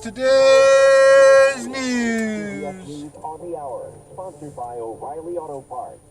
today's CBS news. News on the Hour, sponsored by O'Reilly Auto Parts.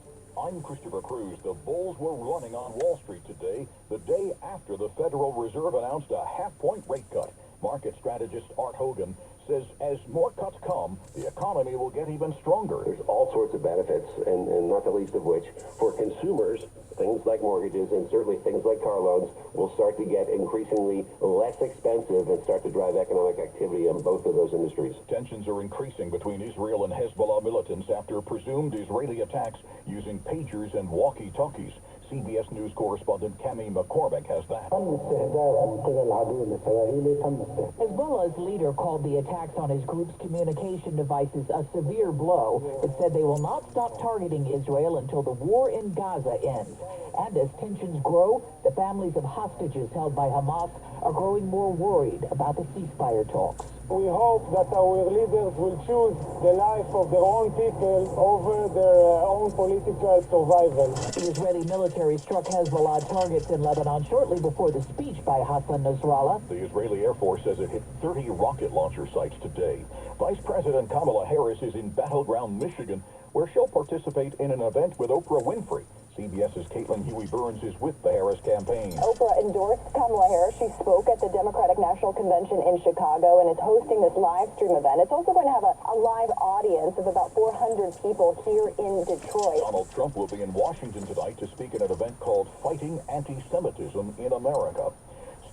I'm Christopher Cruz. The bulls were running on Wall Street today, the day after the Federal Reserve announced a half-point rate cut. Market strategist Art Hogan says as more cuts come, the economy will get even stronger. There's all sorts of benefits, and not the least of which, for consumers, things like mortgages and certainly things like car loans will start to get increasingly less expensive and start to drive economic activity in both of those industries. Tensions are increasing between Israel and Hezbollah militants after presumed Israeli attacks using pagers and walkie-talkies. CBS News correspondent Cami McCormick has that. Hezbollah's leader called the attacks on his group's communication devices a severe blow, but said they will not stop targeting Israel until the war in Gaza ends. And as tensions grow, the families of hostages held by Hamas are growing more worried about the ceasefire talks. We hope that our leaders will choose the life of their own people over their own political survival. The Israeli military struck Hezbollah targets in Lebanon shortly before the speech by Hassan Nasrallah. The Israeli Air Force says it hit 30 rocket launcher sites today. Vice President Kamala Harris is in Battleground, Michigan, where she'll participate in an event with Oprah Winfrey. CBS's Caitlin Huey-Burns is with the Harris campaign. Oprah endorsed Kamala Harris. She spoke at the Democratic National Convention in Chicago and is hosting this live stream event. It's also going to have a live audience of about 400 people here in Detroit. Donald Trump will be in Washington tonight to speak at an event called Fighting Anti-Semitism in America.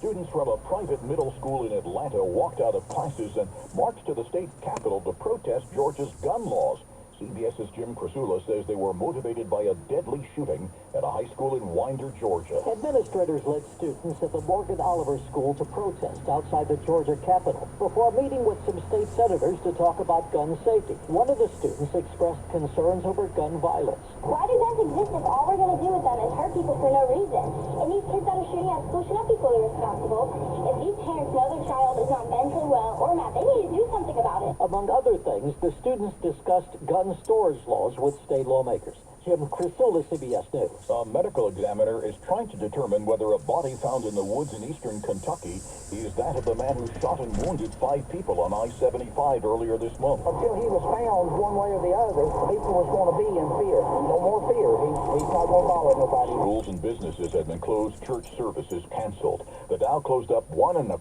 Students from a private middle school in Atlanta walked out of classes and marched to the state capitol to protest Georgia's gun laws. CBS's Jim Krasula says they were motivated by a deadly shooting at a high school in Winder, Georgia. Administrators led students at the Morgan Oliver School to protest outside the Georgia Capitol before meeting with some state senators to talk about gun safety. One of the students expressed concerns over gun violence. Why do guns exist if all we're going to do with them is hurt people for no reason? And these kids that are shooting at school should not be fully responsible. If these parents know their child is not mentally well or not, they need to do something about it. Among other things, the students discussed gun storage laws with state lawmakers. Jim Krasula, CBS News. A medical examiner is trying to determine whether a body found in the woods in eastern Kentucky is that of the man who shot and wounded 5 people on I-75 earlier this month. Until he was found one way or the other, people was going to be in fear. No more fear. He's not going to bother nobody. Schools and businesses have been closed, church services canceled. The Dow closed up 1.25%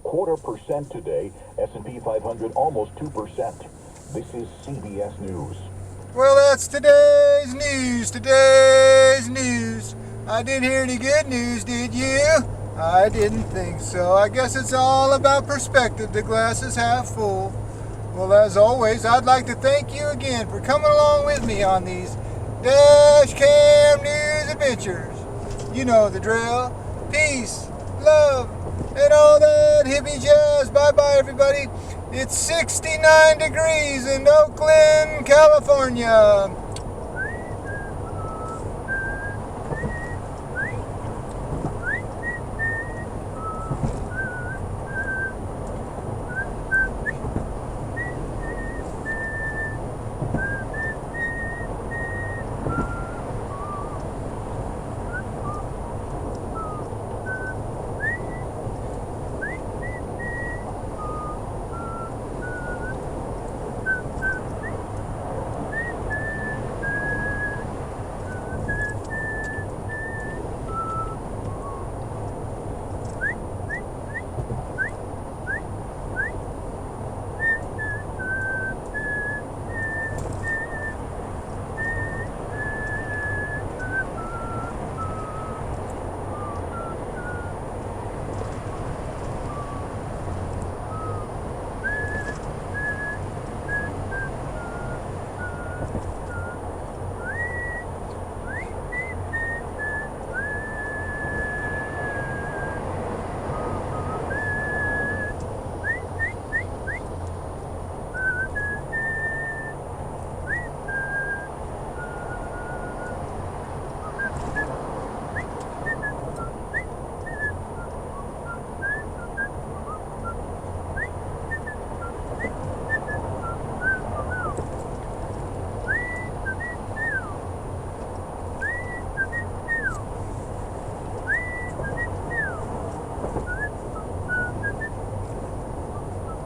today. S&P 500 almost 2%. This is CBS News. Well, that's today's news. Today's news. I didn't hear any good news, did you? I didn't think so. I guess it's all about perspective. The glass is half full. Well, as always, I'd like to thank you again for coming along with me on these Dash Cam News adventures. You know the drill. Peace, love, and all that hippie jazz. Bye-bye, everybody. It's 69 degrees in Oakland, California.